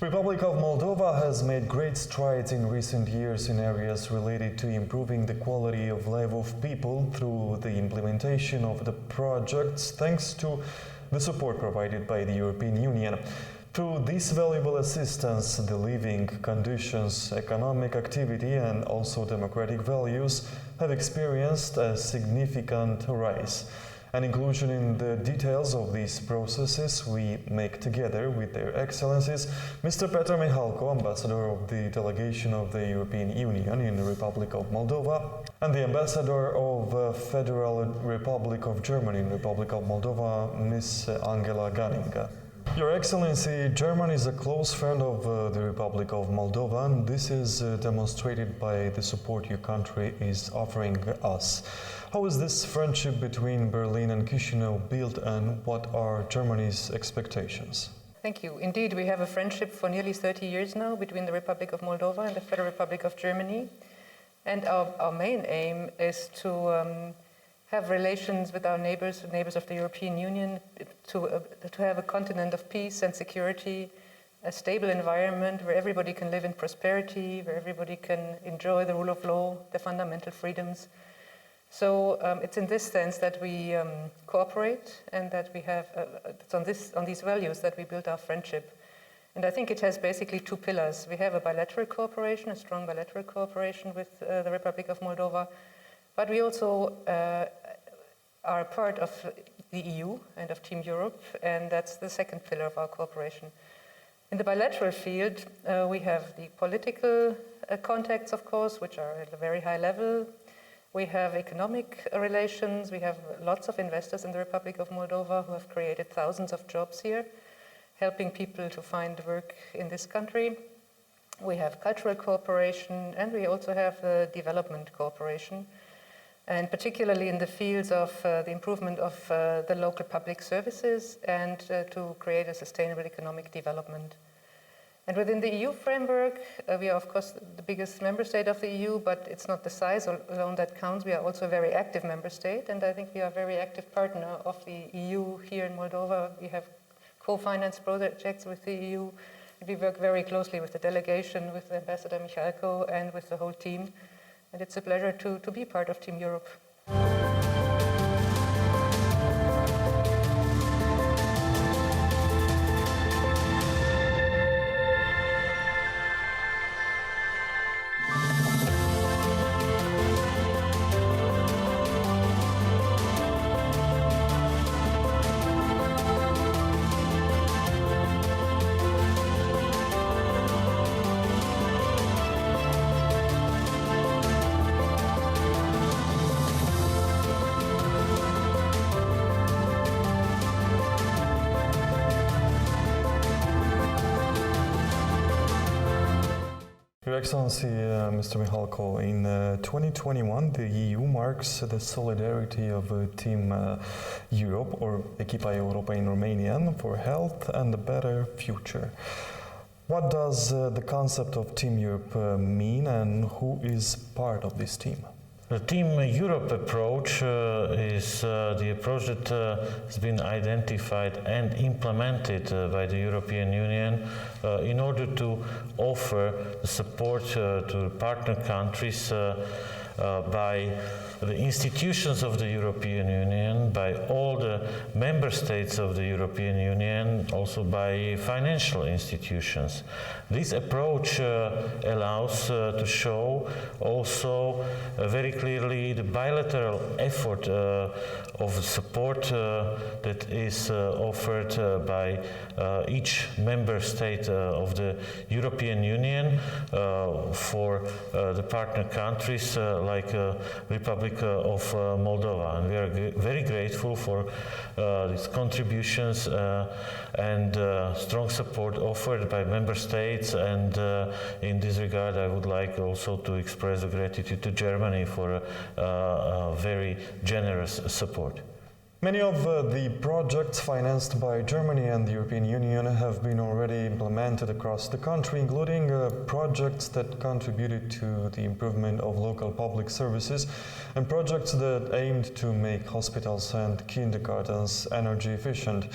Republic of Moldova has made great strides in recent years in areas related to improving the quality of life of people through the implementation of the projects, thanks to the support provided by the European Union. Through this valuable assistance, the living conditions, economic activity and also democratic values have experienced a significant rise. An inclusion in the details of these processes we make together with their excellencies, Mr. Petr Mihalko, Ambassador of the Delegation of the European Union in the Republic of Moldova, and the Ambassador of the Federal Republic of Germany in the Republic of Moldova, Ms. Angela Ganninga. Your Excellency, Germany is a close friend of the Republic of Moldova, and this is demonstrated by the support your country is offering us. How is this friendship between Berlin and Chisinau built, and what are Germany's expectations? Thank you. Indeed, we have a friendship for nearly 30 years now between the Republic of Moldova and the Federal Republic of Germany. And our main aim is to have relations with our neighbors of the European Union, to have a continent of peace and security, a stable environment where everybody can live in prosperity, where everybody can enjoy the rule of law, the fundamental freedoms. So it's in this sense that we cooperate, and that we have, it's on these values that we build our friendship. And I think it has basically two pillars. We have a bilateral cooperation, a strong bilateral cooperation with the Republic of Moldova, but we also are a part of the EU and of Team Europe, and that's the second pillar of our cooperation. In the bilateral field, we have the political contacts, of course, which are at a very high level. We have economic relations. We have lots of investors in the Republic of Moldova who have created thousands of jobs here, helping people to find work in this country. We have cultural cooperation, and we also have development cooperation, and particularly in the fields of the improvement of the local public services and to create a sustainable economic development. And within the EU framework, we are of course the biggest member state of the EU, but it's not the size alone that counts. We are also a very active member state, and I think we are a very active partner of the EU here in Moldova. We have co-financed projects with the EU. We work very closely with the delegation, with Ambassador Mihalko, and with the whole team. And it's a pleasure to be part of Team Europe. Your Excellency, Mr. Mihalko, in 2021, the EU marks the solidarity of Team Europe, or EchipaEuropa in Romanian, for health and a better future. What does the concept of Team Europe mean, and who is part of this team? The Team Europe approach is the approach that has been identified and implemented by the European Union in order to offer the support to partner countries by the institutions of the European Union, by all the member states of the European Union, also by financial institutions. This approach allows to show also very clearly the bilateral effort of support that is offered by each member state of the European Union for the partner countries like Republic of Moldova. And we are very grateful for these contributions and strong support offered by member states, and in this regard I would like also to express gratitude to Germany for a very generous support. Many of the projects financed by Germany and the European Union have been already implemented across the country, including projects that contributed to the improvement of local public services and projects that aimed to make hospitals and kindergartens energy efficient.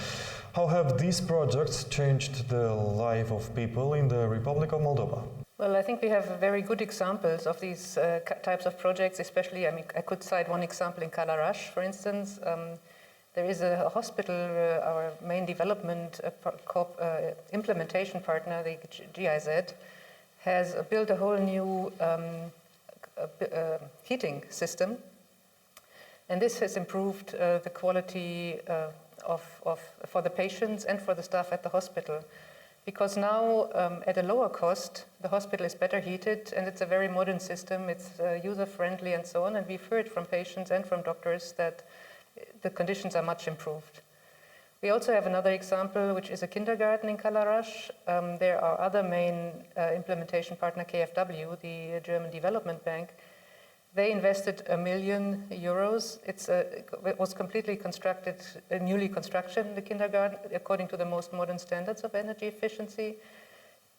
How have these projects changed the life of people in the Republic of Moldova? Well, I think we have very good examples of these types of projects, especially, I could cite one example in Calaraș, for instance. There is a hospital, our main development implementation partner, the GIZ, has built a whole new heating system. And this has improved the quality for the patients and for the staff at the hospital. Because now, at a lower cost, the hospital is better heated, and it's a very modern system, it's user-friendly and so on, and we've heard from patients and from doctors that the conditions are much improved. We also have another example, which is a kindergarten in Calaraș. There are other main implementation partner, KfW, the German Development Bank. They invested €1 million. It was completely constructed, newly constructed, the kindergarten, according to the most modern standards of energy efficiency.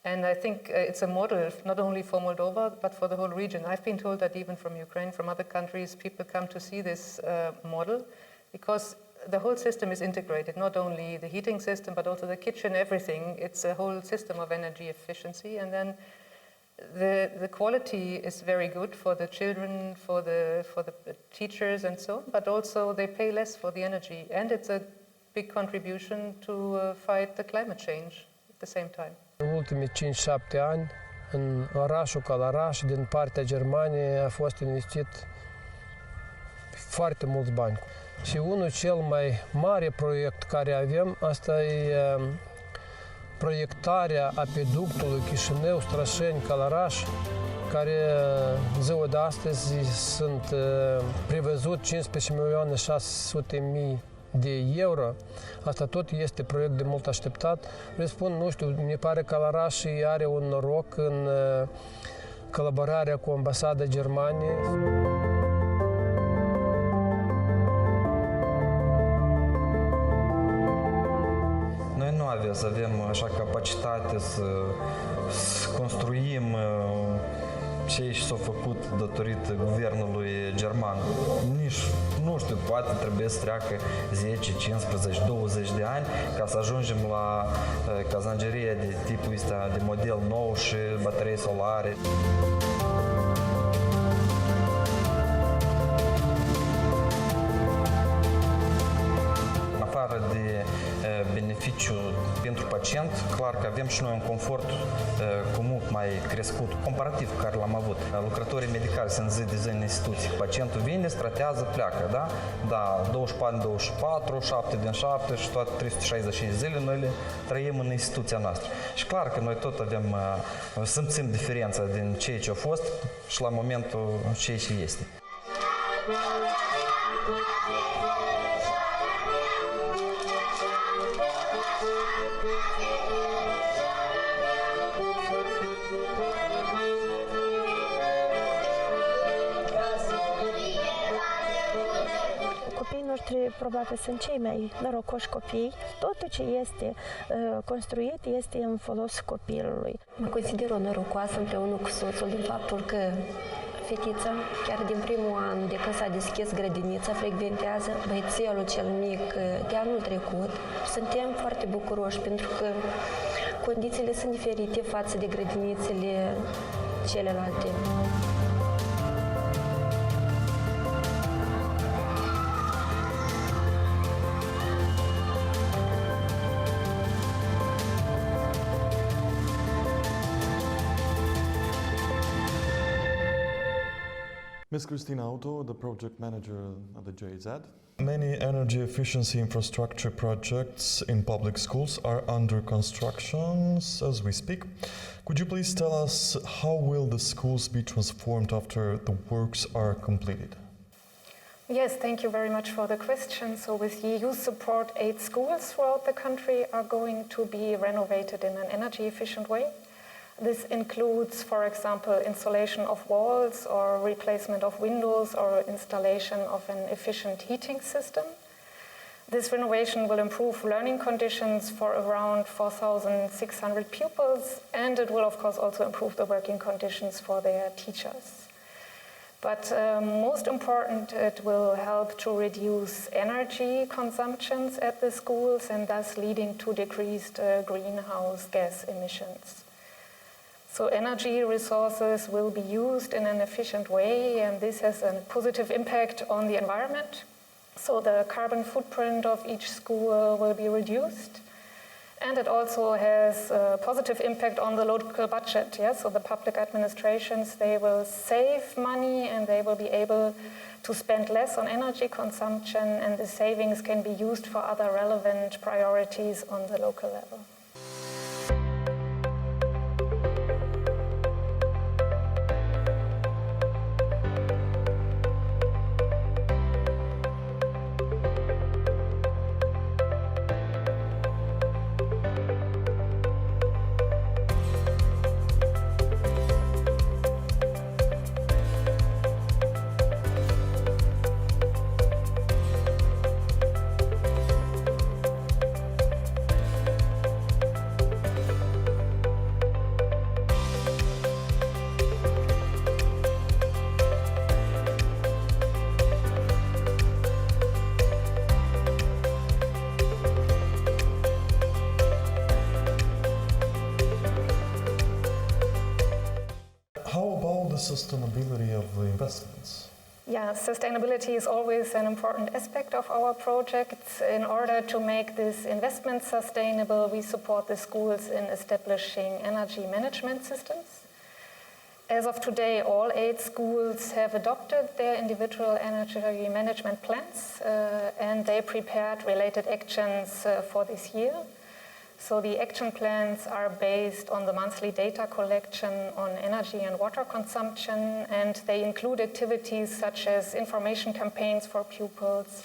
And I think it's a model not only for Moldova, but for the whole region. I've been told that even from Ukraine, from other countries, people come to see this model because the whole system is integrated, not only the heating system, but also the kitchen, everything. It's a whole system of energy efficiency. And then the quality is very good for the children, for the teachers and so on, but also they pay less for the energy. And it's a big contribution to fight the climate change at the same time. În ultimii 5-7 ani, în orașul Calaraș, din partea Germaniei, a fost investit foarte mulți bani. Și unul cel mai mare proiect care avem, asta e proiectarea apeductului Chișinău-Strășeni-Calaraș, care ziua de astăzi sunt prevăzut 15.600.000 de euro. Asta tot este proiect de mult așteptat. Vreau să spun, nu știu, mi pare că Calaraș are un noroc în colaborarea cu ambasada Germaniei. Noi nu avem așa capacitate să construim ce s-a făcut datorită guvernului german. Nici, nu știu, poate trebuie să treacă 10, 15, 20 de ani ca să ajungem la cazangerie de tipul ăsta, de model nou și baterii solare. Afară de beneficiul pentru pacient, clar că avem și noi un confort cu mult mai crescut, comparativ cu care l-am avut. Lucrătorii medicali sunt zi de zi în instituții. Pacientul vine, stratează, pleacă, da? Da, 24/24, 7 din 7 și toate 365 zile noi le trăim în instituția noastră. Și clar că noi tot avem, simțim diferența din ceea ce a fost și la momentul ceea ce este. Probabil sunt cei mai norocoși copii. Totul ce este construit este în folos copilului. Mă consider o norocoasă împreună cu soțul din faptul că fetița, chiar din primul an de când s-a deschis grădinița, frecventează băiețelul cel mic de anul trecut. Suntem foarte bucuroși pentru că condițiile sunt diferite față de grădinițele celelalte. Ms. Christina Auto, the project manager at the GIZ. Many energy efficiency infrastructure projects in public schools are under construction as we speak. Could you please tell us how will the schools be transformed after the works are completed? Yes, thank you very much for the question. So with EU support, 8 schools throughout the country are going to be renovated in an energy efficient way. This includes, for example, installation of walls or replacement of windows or installation of an efficient heating system. This renovation will improve learning conditions for around 4,600 pupils, and it will, of course, also improve the working conditions for their teachers. But most important, it will help to reduce energy consumptions at the schools and thus leading to decreased greenhouse gas emissions. So energy resources will be used in an efficient way, and this has a positive impact on the environment. So the carbon footprint of each school will be reduced. And it also has a positive impact on the local budget. Yeah? So the public administrations, they will save money and they will be able to spend less on energy consumption, and the savings can be used for other relevant priorities on the local level. How about the sustainability of investments? Yeah, sustainability is always an important aspect of our projects. In order to make this investment sustainable, we support the schools in establishing energy management systems. As of today, all 8 schools have adopted their individual energy management plans, and they prepared related actions for this year. So the action plans are based on the monthly data collection on energy and water consumption, and they include activities such as information campaigns for pupils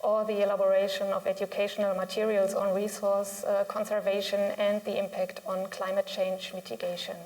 or the elaboration of educational materials on resource conservation and the impact on climate change mitigation.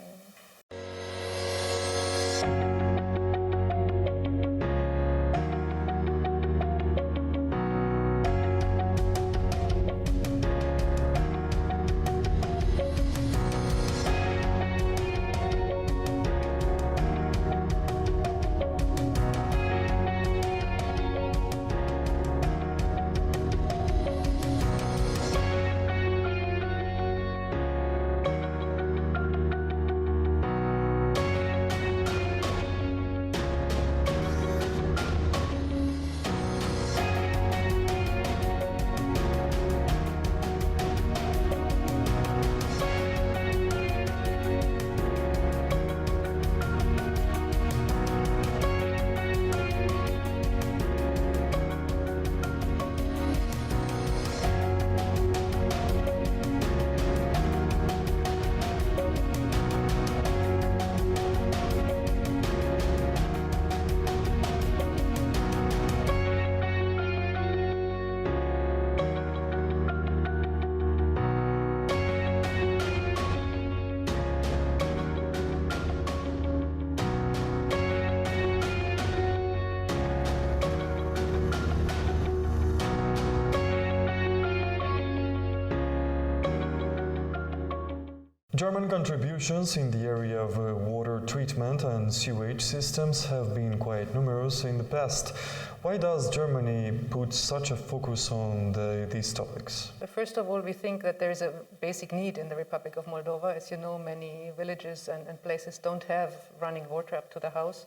German contributions in the area of water treatment and sewage systems have been quite numerous in the past. Why does Germany put such a focus on these topics? First of all, we think that there is a basic need in the Republic of Moldova. As you know, many villages and places don't have running water up to the house.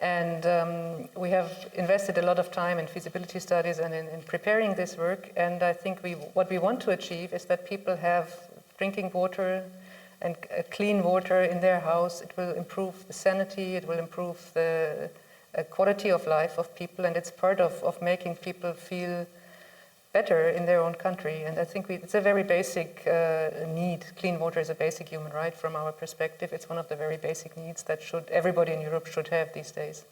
And we have invested a lot of time in feasibility studies and in preparing this work. And I think what we want to achieve is that people have drinking water and clean water in their house. It will improve the sanity, it will improve the quality of life of people, and it's part of making people feel better in their own country. And I think it's a very basic need. Clean water is a basic human right from our perspective. It's one of the very basic needs that everybody in Europe should have these days.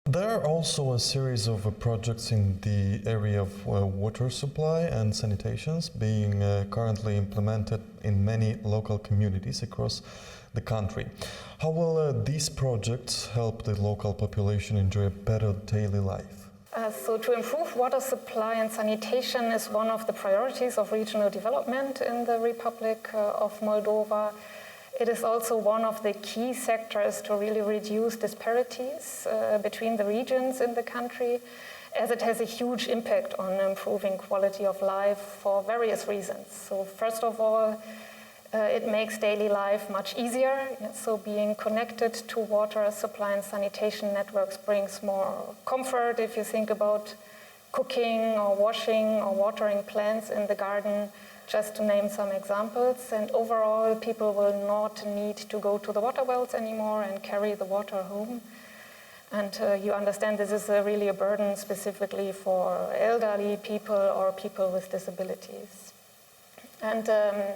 There are also a series of projects in the area of water supply and sanitations being currently implemented in many local communities across the country. How will these projects help the local population enjoy a better daily life? So to improve water supply and sanitation is one of the priorities of regional development in the Republic of Moldova. It is also one of the key sectors to really reduce disparities between the regions in the country, as it has a huge impact on improving quality of life for various reasons. So first of all, it makes daily life much easier. So being connected to water supply and sanitation networks brings more comfort if you think about cooking or washing or watering plants in the garden, just to name some examples. And overall, people will not need to go to the water wells anymore and carry the water home. And you understand this is really a burden specifically for elderly people or people with disabilities. And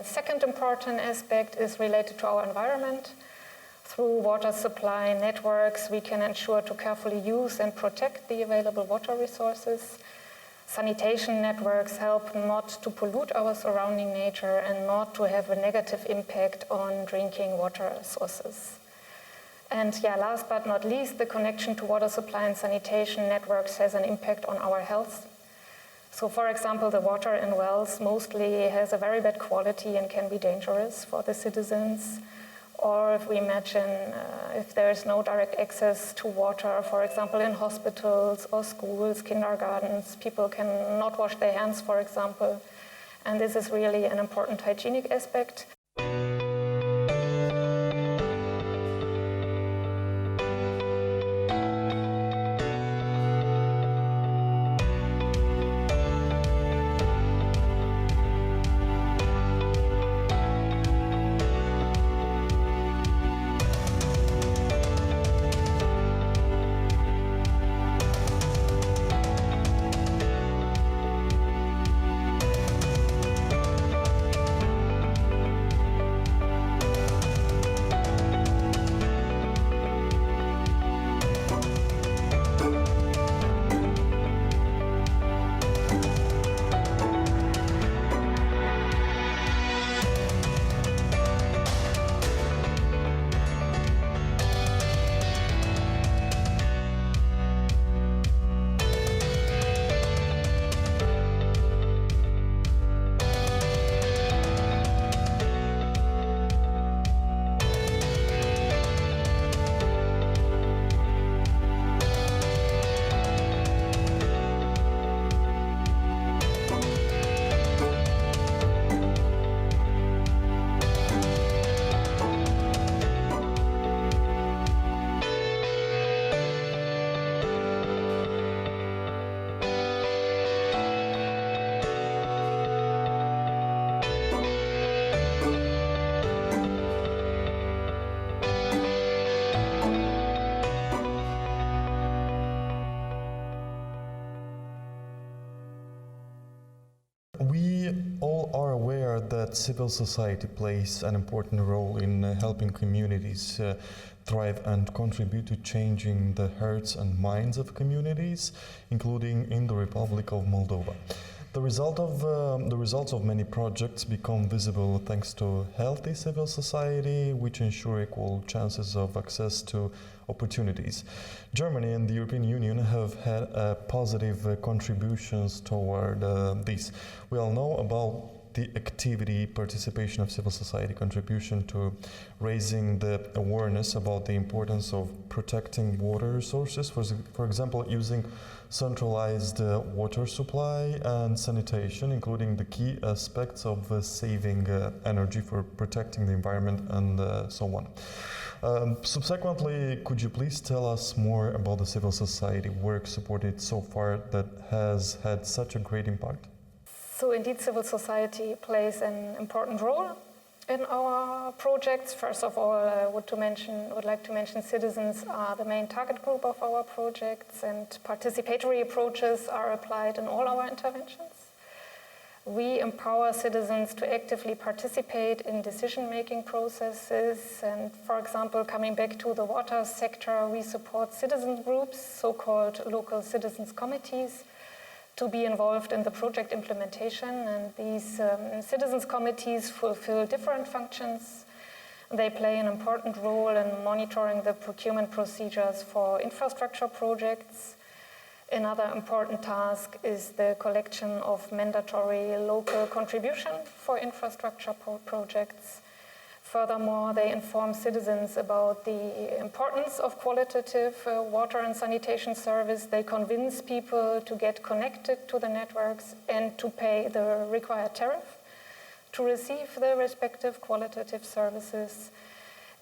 second important aspect is related to our environment. Through water supply networks, we can ensure to carefully use and protect the available water resources. Sanitation networks help not to pollute our surrounding nature and not to have a negative impact on drinking water sources. And last but not least, the connection to water supply and sanitation networks has an impact on our health. So for example, the water in wells mostly has a very bad quality and can be dangerous for the citizens. Or if we imagine if there is no direct access to water, for example, in hospitals or schools, kindergartens, people cannot wash their hands, for example. And this is really an important hygienic aspect. We all are aware that civil society plays an important role in helping communities thrive and contribute to changing the hearts and minds of communities, including in the Republic of Moldova. The results of many projects become visible thanks to healthy civil society, which ensure equal chances of access to opportunities. Germany and the European Union have had positive contributions toward this. We all know about the activity, participation of civil society contribution to raising the awareness about the importance of protecting water resources, for example, using centralized water supply and sanitation, including the key aspects of saving energy for protecting the environment and so on. Subsequently, could you please tell us more about the civil society work supported so far that has had such a great impact? So indeed, civil society plays an important role in our projects. First of all, I would like to mention citizens are the main target group of our projects, and participatory approaches are applied in all our interventions. We empower citizens to actively participate in decision-making processes. And for example, coming back to the water sector, we support citizen groups, so-called local citizens committees, to be involved in the project implementation. And these citizens committees fulfill different functions. They play an important role in monitoring the procurement procedures for infrastructure projects. Another important task is the collection of mandatory local contribution for infrastructure projects. Furthermore, they inform citizens about the importance of qualitative water and sanitation service. They convince people to get connected to the networks and to pay the required tariff to receive the respective qualitative services.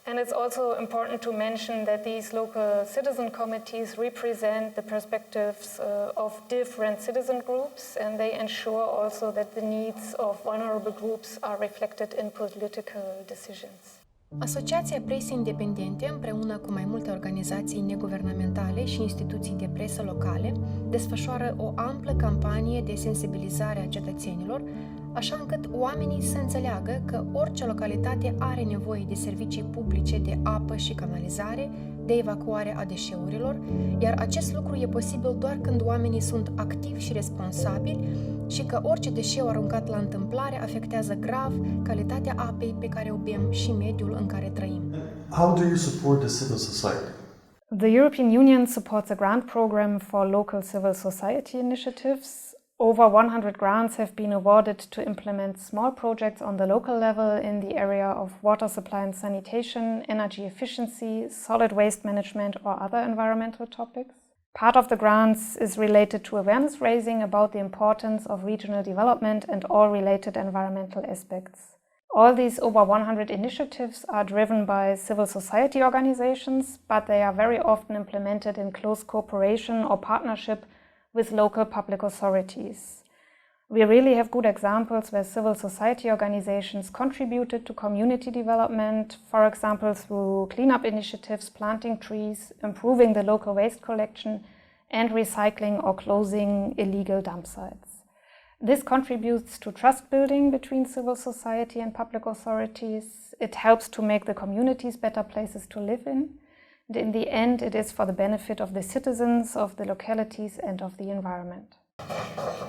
And it's also important to mention that these local citizen committees represent the perspectives of different citizen groups, and they ensure also that the needs of vulnerable groups are reflected in political decisions. Asociația Presei Independente, împreună cu mai multe organizații neguvernamentale și instituții de presă locale, desfășoară o amplă campanie de sensibilizare a cetățenilor, așa încât oamenii să înțeleagă că orice localitate are nevoie de servicii publice de apă și canalizare, de evacuare a deșeurilor, iar acest lucru e posibil doar când oamenii sunt activi și responsabili și că orice deșeu aruncat la întâmplare afectează grav calitatea apei pe care o bem și mediul în care trăim. How do you support the civil society? The European Union supports a grant program for local civil society initiatives. Over 100 grants have been awarded to implement small projects on the local level in the area of water supply and sanitation, energy efficiency, solid waste management, or other environmental topics. Part of the grants is related to awareness raising about the importance of regional development and all related environmental aspects. All these over 100 initiatives are driven by civil society organizations, but they are very often implemented in close cooperation or partnership with local public authorities. We really have good examples where civil society organizations contributed to community development, for example through cleanup initiatives, planting trees, improving the local waste collection, and recycling or closing illegal dump sites. This contributes to trust building between civil society and public authorities. It helps to make the communities better places to live in. And in the end, it is for the benefit of the citizens, of the localities and of the environment.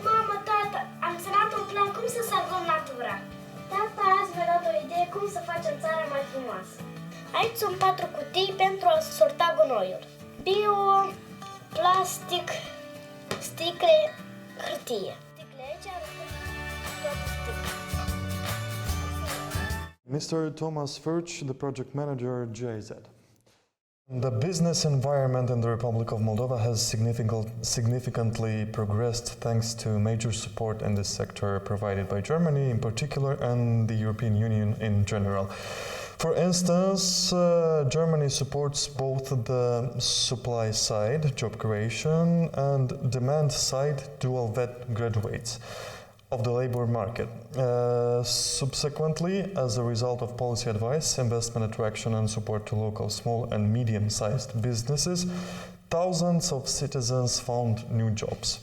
Mamă, tată, am semnat un plan cum să salvăm natura. Tata, azi mi-a dat o idee cum să facem țara mai frumoasă. Aici sunt 4 cutii pentru a sorta gunoiul. Bio, plastic, sticle, hârtie. Sticle aici arată toate sticle. Mr. Thomas Furch, the project manager, GIZ. The business environment in the Republic of Moldova has significantly progressed thanks to major support in this sector provided by Germany in particular and the European Union in general. For instance, Germany supports both the supply side, job creation, and demand side, dual vet graduates of the labor market. Subsequently, as a result of policy advice, investment attraction and support to local small and medium-sized businesses, thousands of citizens found new jobs.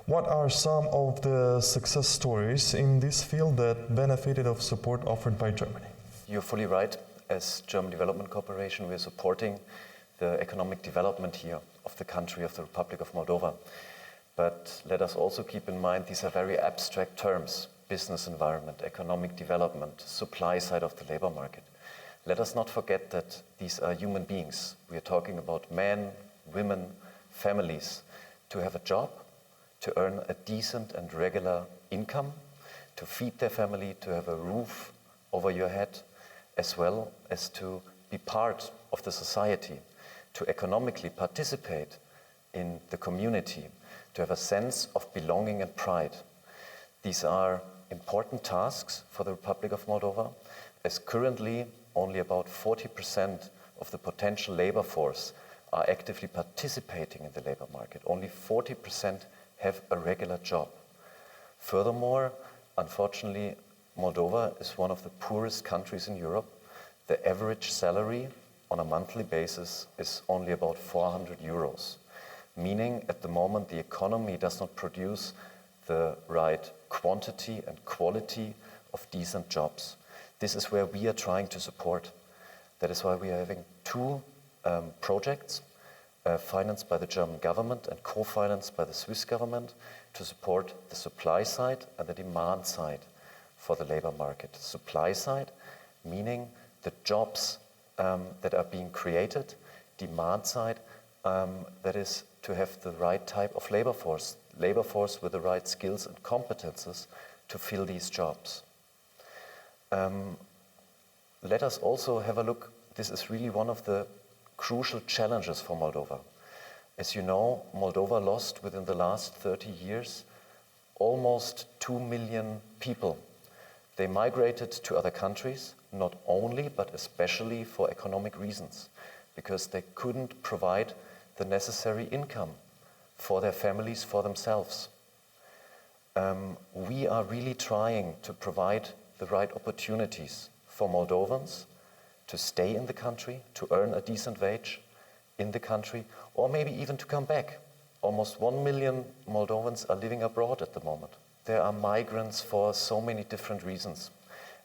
What are some of the success stories in this field that benefited of support offered by Germany? You're fully right. As German Development Cooperation, we're supporting the economic development here of the country of the Republic of Moldova. But let us also keep in mind these are very abstract terms: business environment, economic development, supply side of the labor market. Let us not forget that these are human beings. We are talking about men, women, families, to have a job, to earn a decent and regular income, to feed their family, to have a roof over your head, as well as to be part of the society, to economically participate in the community, to have a sense of belonging and pride. These are important tasks for the Republic of Moldova, as currently only about 40% of the potential labor force are actively participating in the labor market. Only 40% have a regular job. Furthermore, unfortunately, Moldova is one of the poorest countries in Europe. The average salary on a monthly basis is only about 400 euros. Meaning at the moment the economy does not produce the right quantity and quality of decent jobs. This is where we are trying to support. That is why we are having two projects financed by the German government and co-financed by the Swiss government to support the supply side and the demand side for the labor market. Supply side, meaning the jobs that are being created, demand side, that is to have the right type of labor force with the right skills and competences to fill these jobs. Let us also have a look, this is really one of the crucial challenges for Moldova. As you know, Moldova lost within the last 30 years almost 2 million people. They migrated to other countries, not only, but especially for economic reasons, because they couldn't provide the necessary income for their families, for themselves. We are really trying to provide the right opportunities for Moldovans to stay in the country, to earn a decent wage in the country, or maybe even to come back. Almost 1 million Moldovans are living abroad at the moment. There are migrants for so many different reasons.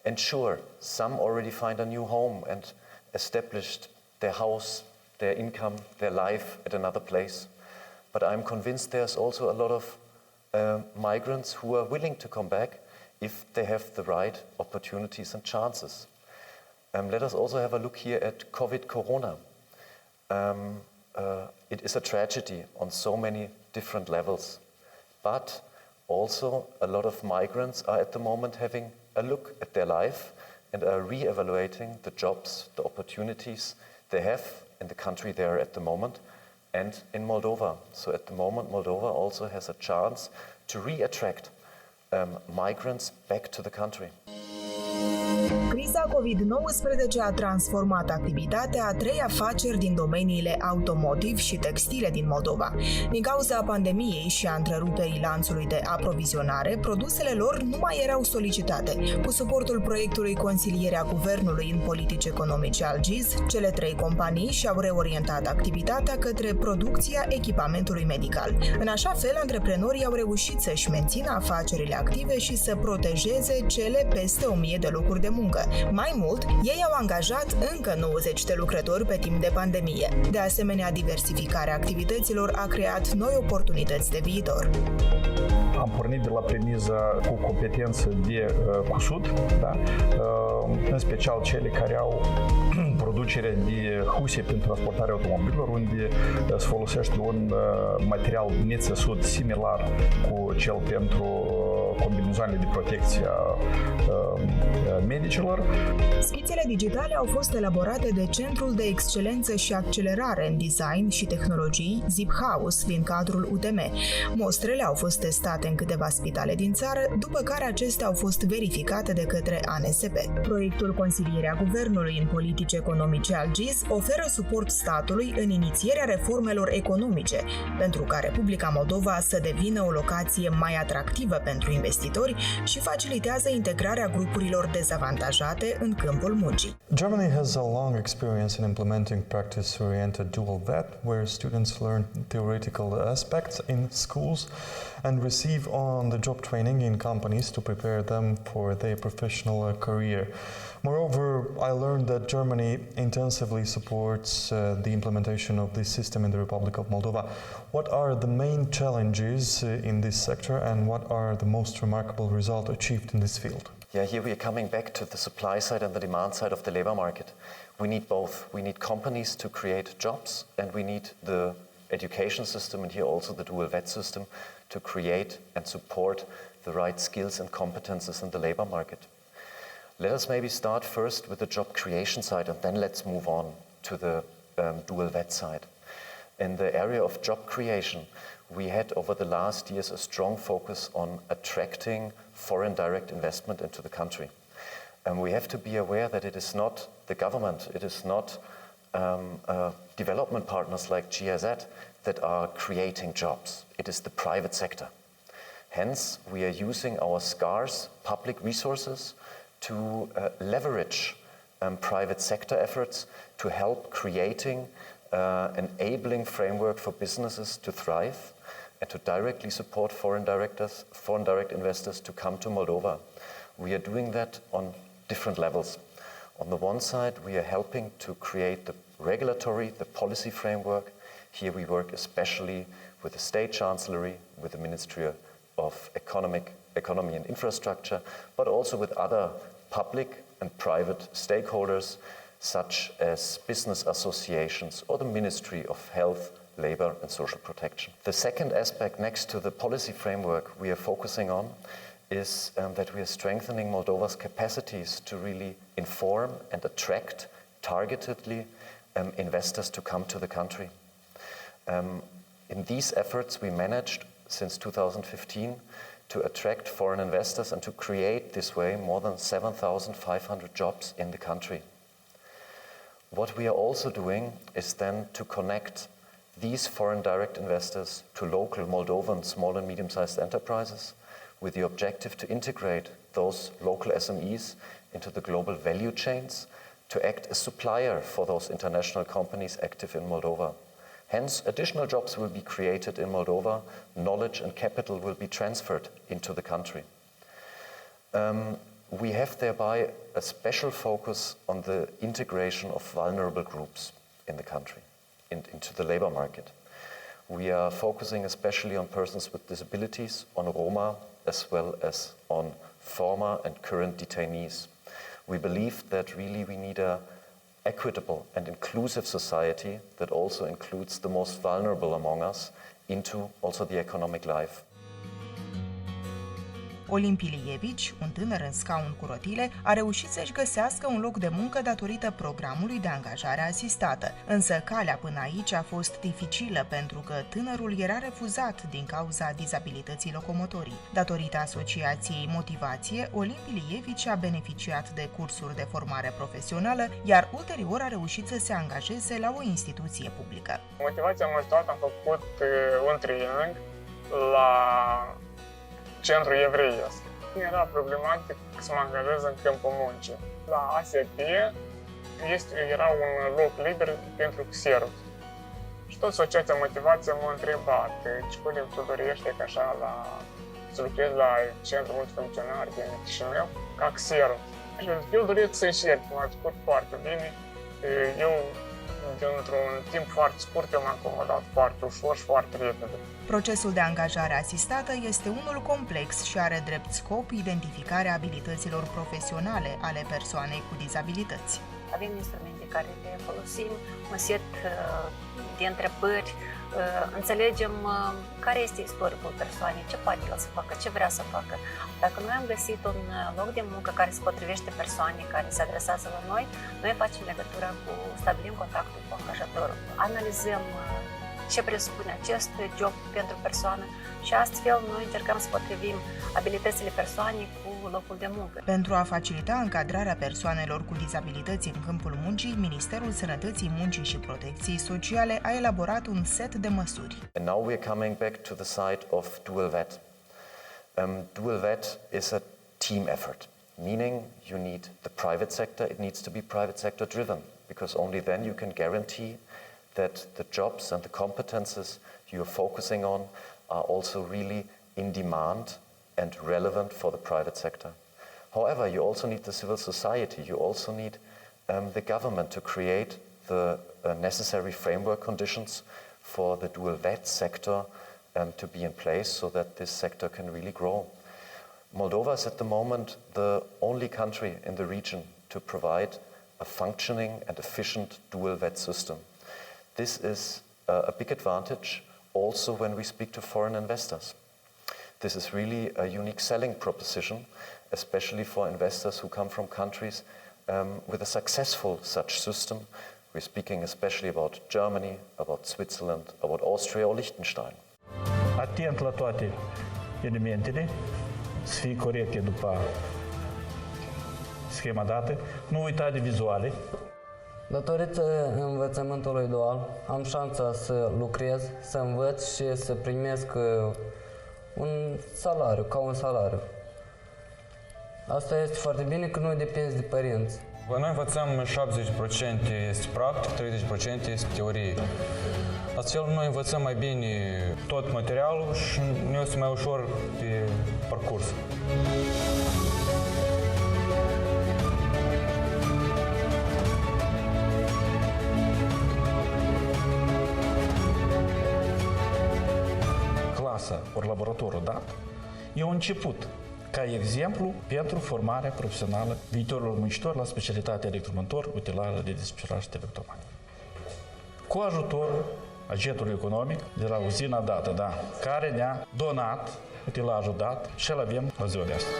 And sure, some already find a new home and established their house, their income, their life at another place. But I'm convinced there's also a lot of migrants who are willing to come back if they have the right opportunities and chances. Let us also have a look here at Corona. It is a tragedy on so many different levels, but also a lot of migrants are at the moment having a look at their life and are re-evaluating the jobs, the opportunities they have in the country they are at the moment and in Moldova. So at the moment, Moldova also has a chance to re-attract migrants back to the country. Criza COVID-19 a transformat activitatea a 3 afaceri din domeniile automotive și textile din Moldova. Din cauza pandemiei și a întreruperii lanțului de aprovizionare, produsele lor nu mai erau solicitate. Cu suportul proiectului Consilierea Guvernului în politici economice al GIZ, cele 3 companii și-au reorientat activitatea către producția echipamentului medical. În așa fel, antreprenorii au reușit să-și mențină afacerile active și să protejeze cele peste 1000 de locuri de muncă. Mai mult, ei au angajat încă 90 de lucrători pe timp de pandemie. De asemenea, diversificarea activităților a creat noi oportunități de viitor. Am pornit de la premiza cu competență de cusut, da? În special cele care au producerea de huse pentru transportarea automobilelor, unde se folosește un material nețesut similar cu cel pentru combinezoanele de protecție a medicilor. Schițele digitale au fost elaborate de Centrul de Excelență și Accelerare în Design și Tehnologii Zip House din cadrul UTM. Mostrele au fost testate în câteva spitale din țară, după care acestea au fost verificate de către ANSP. Proiectul Consilierea Guvernului în politici economice al GIZ oferă suport statului în inițierea reformelor economice, pentru ca Republica Moldova să devină o locație mai atractivă pentru investitori și facilitează integrarea grupurilor dezavantajate în câmpul muncii. Germany has a long experience in implementing practice-oriented dual VET, where students learn theoretical aspects in schools and receive on-the-job training in companies to prepare them for their professional career. Moreover, I learned that Germany intensively supports the implementation of this system in the Republic of Moldova. What are the main challenges in this sector and what are the most remarkable results achieved in this field? Yeah, here we are coming back to the supply side and the demand side of the labor market. We need both. We need companies to create jobs and we need the education system and here also the dual VET system to create and support the right skills and competences in the labor market. Let us maybe start first with the job creation side and then let's move on to the dual VET side. In the area of job creation, we had over the last years a strong focus on attracting foreign direct investment into the country. And we have to be aware that it is not the government, it is not development partners like GIZ that are creating jobs. It is the private sector. Hence, we are using our scarce public resources to leverage private sector efforts to help creating enabling framework for businesses to thrive and to directly support foreign direct investors to come to Moldova. We are doing that on different levels. On the one side, we are helping to create the regulatory, the policy framework. Here we work especially with the State Chancellery, with the Ministry of Economy and Infrastructure, but also with other public and private stakeholders, such as business associations or the Ministry of Health, Labour and Social Protection. The second aspect next to the policy framework we are focusing on is that we are strengthening Moldova's capacities to really inform and attract targetedly investors to come to the country. In these efforts, we managed since 2015 to attract foreign investors and to create this way more than 7,500 jobs in the country. What we are also doing is then to connect these foreign direct investors to local Moldovan small and medium-sized enterprises with the objective to integrate those local SMEs into the global value chains to act as supplier for those international companies active in Moldova. Hence, additional jobs will be created in Moldova, knowledge and capital will be transferred into the country. We have thereby a special focus on the integration of vulnerable groups in the country, into the labor market. We are focusing especially on persons with disabilities, on Roma, as well as on former and current detainees. We believe that really we need an equitable and inclusive society that also includes the most vulnerable among us into also the economic life. Olimp Ilievici, un tânăr în scaun cu rotile, a reușit să-și găsească un loc de muncă datorită programului de angajare asistată. Însă calea până aici a fost dificilă pentru că tânărul era refuzat din cauza dizabilității locomotorii. Datorită asociației Motivație, Olimp Ilievici a beneficiat de cursuri de formare profesională, iar ulterior a reușit să se angajeze la o instituție publică. Motivația m-a ajutat, am făcut un training la centru evreiesc. Era problematic să mă angajez în câmpul muncii. La asiste era un loc liber pentru xerut. Și tot asociația Motivație m-a întrebat ce putem tu dorește ca așa să lucrezi la centru multifuncționar din Chișinău ca xerut. Și eu doresc să încerc, m-a scurt foarte bine. Eu, dintr-un timp foarte scurt, m-am acomodat foarte ușor și foarte repede. Procesul de angajare asistată este unul complex și are drept scop identificarea abilităților profesionale ale persoanei cu dizabilități. Avem instrumente care le folosim, un set de întrebări, înțelegem care este istoricul persoanei, ce poate el să facă, ce vrea să facă. Dacă noi am găsit un loc de muncă care se potrivește persoanei care se adresează la noi, noi facem legătura stabilim contactul cu angajatorul, analizăm ce presupune acest job pentru persoană și astfel noi încercăm să potrivim abilitățile persoanei cu locul de muncă. Pentru a facilita încadrarea persoanelor cu dizabilități în câmpul muncii, Ministerul Sănătății, Muncii și Protecției Sociale a elaborat un set de măsuri. And now we're coming back to the side of dual VAT. Dual VAT is a team effort, meaning you need the private sector, it needs to be private sector driven, because only then you can guarantee that the jobs and the competences you are focusing on are also really in demand and relevant for the private sector. However, you also need the civil society, you also need the government to create the necessary framework conditions for the dual VAT sector to be in place so that this sector can really grow. Moldova is at the moment the only country in the region to provide a functioning and efficient dual VAT system. This is a big advantage also when we speak to foreign investors. This is really a unique selling proposition, especially for investors who come from countries with a successful such system. We're speaking especially about Germany, about Switzerland, about Austria or Liechtenstein. Atent la toate elementele, să fie corecte după schema dată, nu uita de vizuale. Datorită învățământului dual, am șansa să lucrez, să învăț și să primesc un salariu, ca un salariu. Asta este foarte bine că nu depinzi de părinți. Noi învățăm 70% este practic, 30% este teorie. Astfel noi învățăm mai bine tot materialul și ne este mai ușor pe parcurs. Clasa ori laboratorul dat e un început ca exemplu pentru formarea profesională viitorilor muncitori la specialitatea electromontor, utilajele de desfășurare și teleautomate. Cu ajutorul agentului economic de la uzina dată, care ne-a donat utilajul dat și îl avem la ziua de astăzi.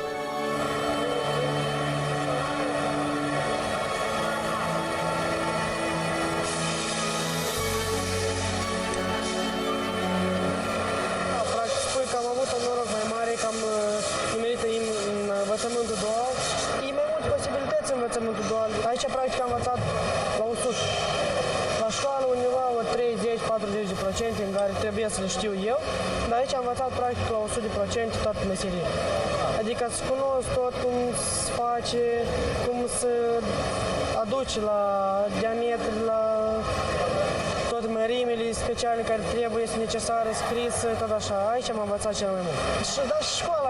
Practic spui că am avut un noroc mai mare, că am nimerit în învățământul dual. E mai multe posibilități în învățământul dual. Aici practic am învățat la 100. La școală undeva o 30-40% în care trebuie să le știu eu, dar aici am învățat practic la 100% toată meseria. Adică să cunosc tot cum se face, cum se aduce la diametri, la toate mărimile speciale care trebuie, sunt necesare, scrise, tot așa. Aici am învățat cel mai mult. Dar și școala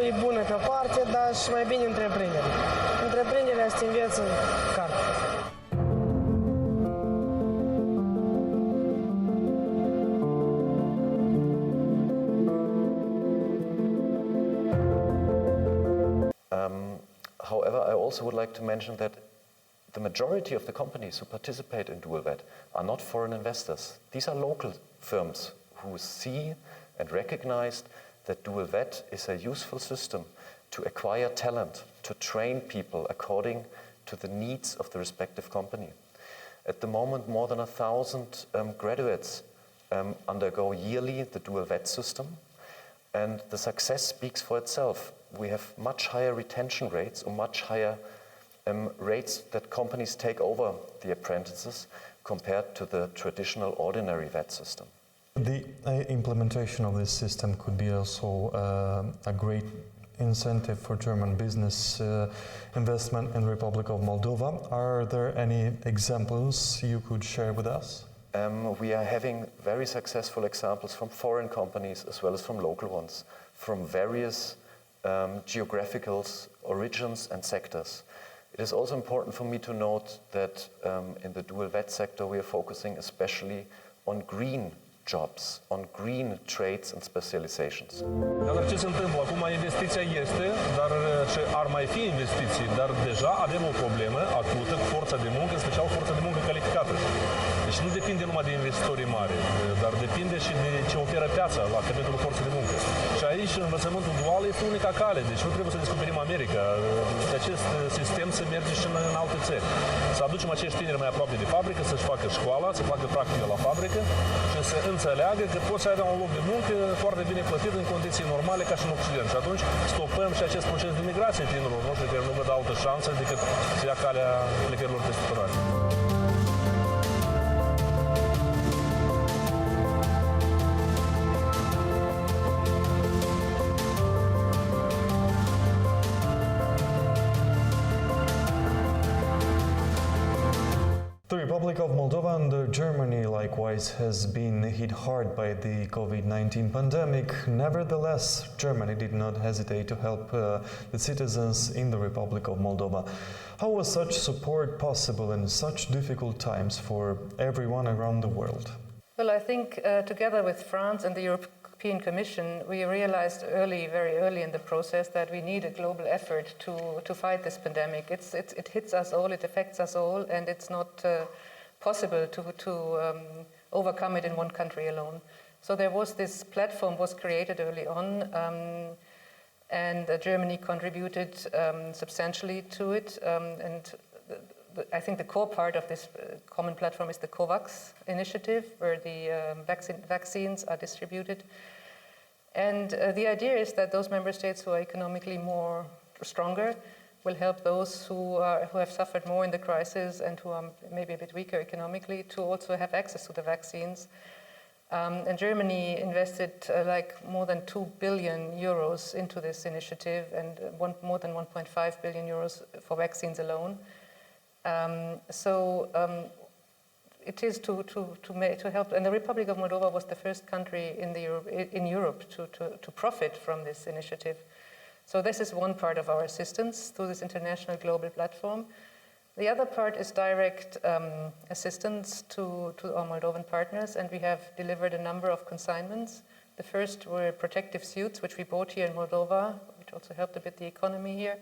e bună pe o parte, dar și mai bine întreprinderea. Întreprinderea se înveță carte. However, I also would like to mention that the majority of the companies who participate in dual VAT are not foreign investors. These are local firms who see and recognize that dual VAT is a useful system to acquire talent, to train people according to the needs of the respective company. At the moment, more than 1,000 graduates undergo yearly the dual VAT system, and the success speaks for itself. We have much higher retention rates or much higher rates that companies take over the apprentices compared to the traditional ordinary VAT system. The implementation of this system could be also a great incentive for German business investment in Republic of Moldova. Are there any examples you could share with us? We are having very successful examples from foreign companies as well as from local ones, from various geographical origins and sectors. It is also important for me to note that in the dual VAT sector we are focusing especially on green jobs, on green trades and specializations. Dar ce se întâmplă? Acum investiția este, dar și ar mai fi investiții, dar deja avem o problemă acută cu forța de muncă, în special forța de muncă calificată. Deci nu depinde numai de investitorii mari, dar depinde și de ce oferă piața la capitolul forței de muncă. Și aici învățământul dual este unica cale, deci nu trebuie să descoperim America. Acest sistem se merge și în alte țări. Să aducem acești tineri mai aproape de fabrică, să-și facă școala, să facă practică la fabrică și să înțeleagă că poți să ai un loc de muncă foarte bine plătit în condiții normale ca și în Occident. Și atunci stopăm și acest proces de migrație tinerilor noștri care nu văd altă șansă decât să ia calea plecărilor peste hotărare. The Republic of Moldova and Germany likewise has been hit hard by the COVID-19 pandemic. Nevertheless, Germany did not hesitate to help the citizens in the Republic of Moldova. How was such support possible in such difficult times for everyone around the world? Well, I think together with France and the European Commission, we realized very early in the process that we need a global effort to fight this pandemic. It hits us all, it affects us all, and it's not possible to overcome it in one country alone. So there was this platform was created early on, and Germany contributed substantially to it, and I think the core part of this common platform is the COVAX initiative, where the vaccines are distributed. And the idea is that those member states who are economically more stronger will help those who have suffered more in the crisis and who are maybe a bit weaker economically to also have access to the vaccines. And Germany invested more than 2 billion euros into this initiative and more than 1.5 billion euros for vaccines alone. it is to help, and the Republic of Moldova was the first country in Europe to profit from this initiative. So this is one part of our assistance through this international global platform. The other part is direct assistance to our Moldovan partners, and we have delivered a number of consignments. The first were protective suits, which we bought here in Moldova, which also helped a bit the economy here,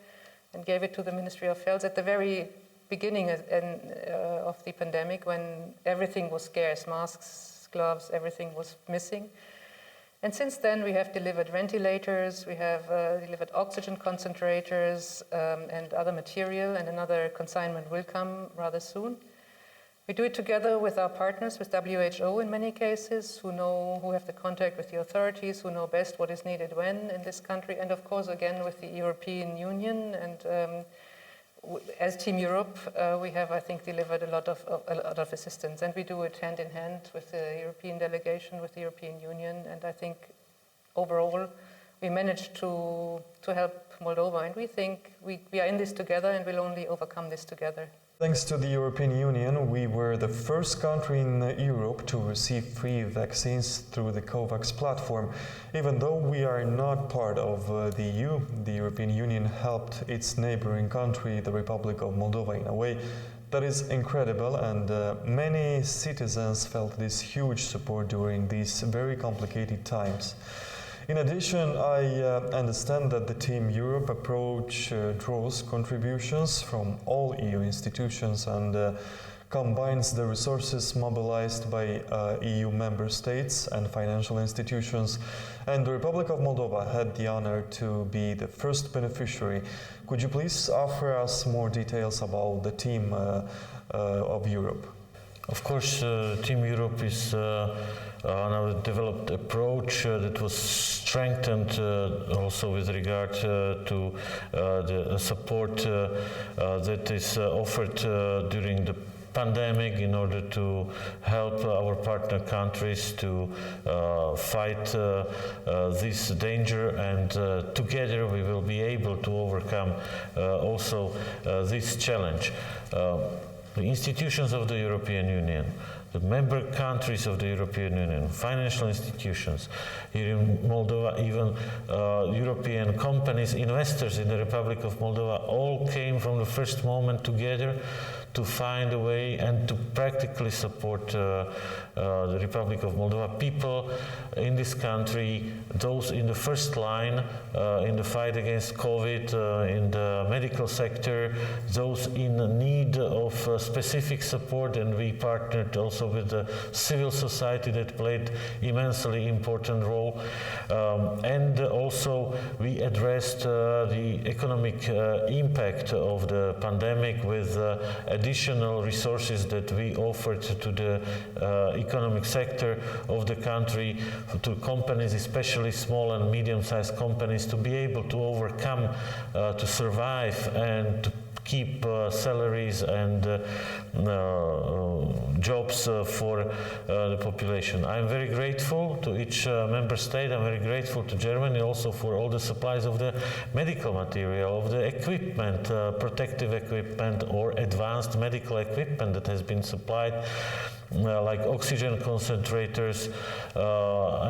and gave it to the Ministry of Health at the very beginning of the pandemic, when everything was scarce, masks, gloves, everything was missing. And since then we have delivered ventilators, we have delivered oxygen concentrators and other material, and another consignment will come rather soon. We do it together with our partners, with WHO in many cases, who have the contact with the authorities, who know best what is needed when in this country, and of course again with the European Union. And as Team Europe, we have, I think, delivered a lot of assistance, and we do it hand in hand with the European delegation, with the European Union, and I think overall we managed to help Moldova, and we think we are in this together and will only overcome this together. Thanks to the European Union, we were the first country in Europe to receive free vaccines through the COVAX platform. Even though we are not part of the EU, the European Union helped its neighboring country, the Republic of Moldova, in a way that is incredible, and many citizens felt this huge support during these very complicated times. In addition, I understand that the Team Europe approach draws contributions from all EU institutions and combines the resources mobilized by EU member states and financial institutions, and the Republic of Moldova had the honor to be the first beneficiary. Could you please offer us more details about the Team of Europe? Of course, Team Europe is another developed approach that was strengthened also with regard to the support that is offered during the pandemic in order to help our partner countries to fight this danger, and together we will be able to overcome also this challenge. The institutions of the European Union, the member countries of the European Union, financial institutions here in Moldova, even European companies, investors in the Republic of Moldova, all came from the first moment together to find a way and to practically support the Republic of Moldova. People in this country, those in the first line in the fight against COVID, in the medical sector, those in need of specific support, and we partnered also with the civil society that played immensely important role. And also we addressed the economic impact of the pandemic with additional resources that we offered to the economic sector of the country, to companies, especially small and medium-sized companies, to be able to overcome, to survive and to keep salaries and jobs for the population. I'm very grateful to each member state. I'm very grateful to Germany also for all the supplies of the medical material, of the equipment, protective equipment or advanced medical equipment that has been supplied, like oxygen concentrators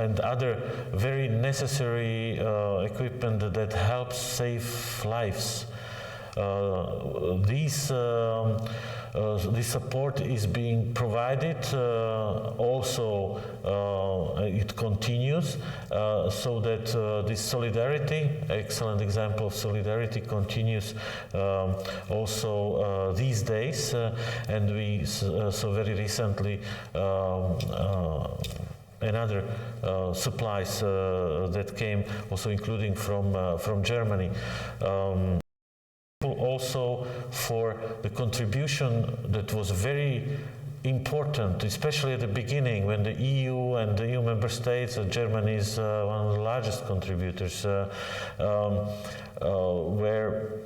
and other very necessary equipment that helps save lives. This support is being provided, also it continues, so that this solidarity, excellent example of solidarity, continues also these days, and we so very recently another supplies that came also including from Germany. Also for the contribution that was very important, especially at the beginning when the EU and the EU member states, Germany is one of the largest contributors, were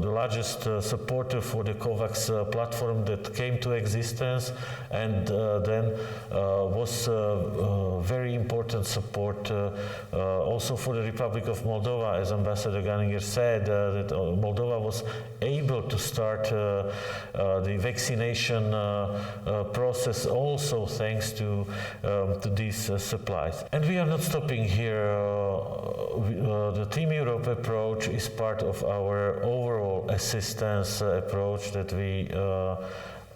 the largest supporter for the COVAX platform that came to existence, and then was very important support also for the Republic of Moldova, as Ambassador Ganiger said, that Moldova was able to start the vaccination process also thanks to these supplies. And we are not stopping here. The Team Europe approach is part of our overall assistance approach that we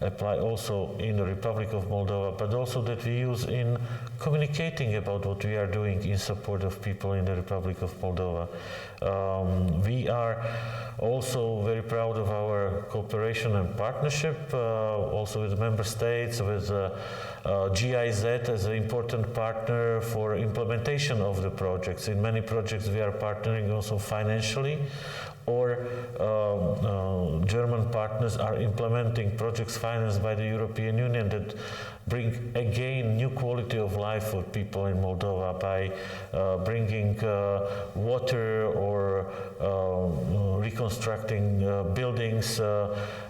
apply also in the Republic of Moldova, but also that we use in communicating about what we are doing in support of people in the Republic of Moldova. We are also very proud of our cooperation and partnership, also with the member states, with GIZ as an important partner for implementation of the projects. In many projects we are partnering also financially, or German partners are implementing projects financed by the European Union that bring again new quality of life for people in Moldova by bringing water or reconstructing buildings,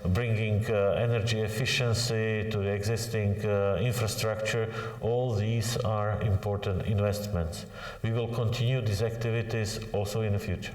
bringing energy efficiency to the existing infrastructure. All these are important investments. We will continue these activities also in the future.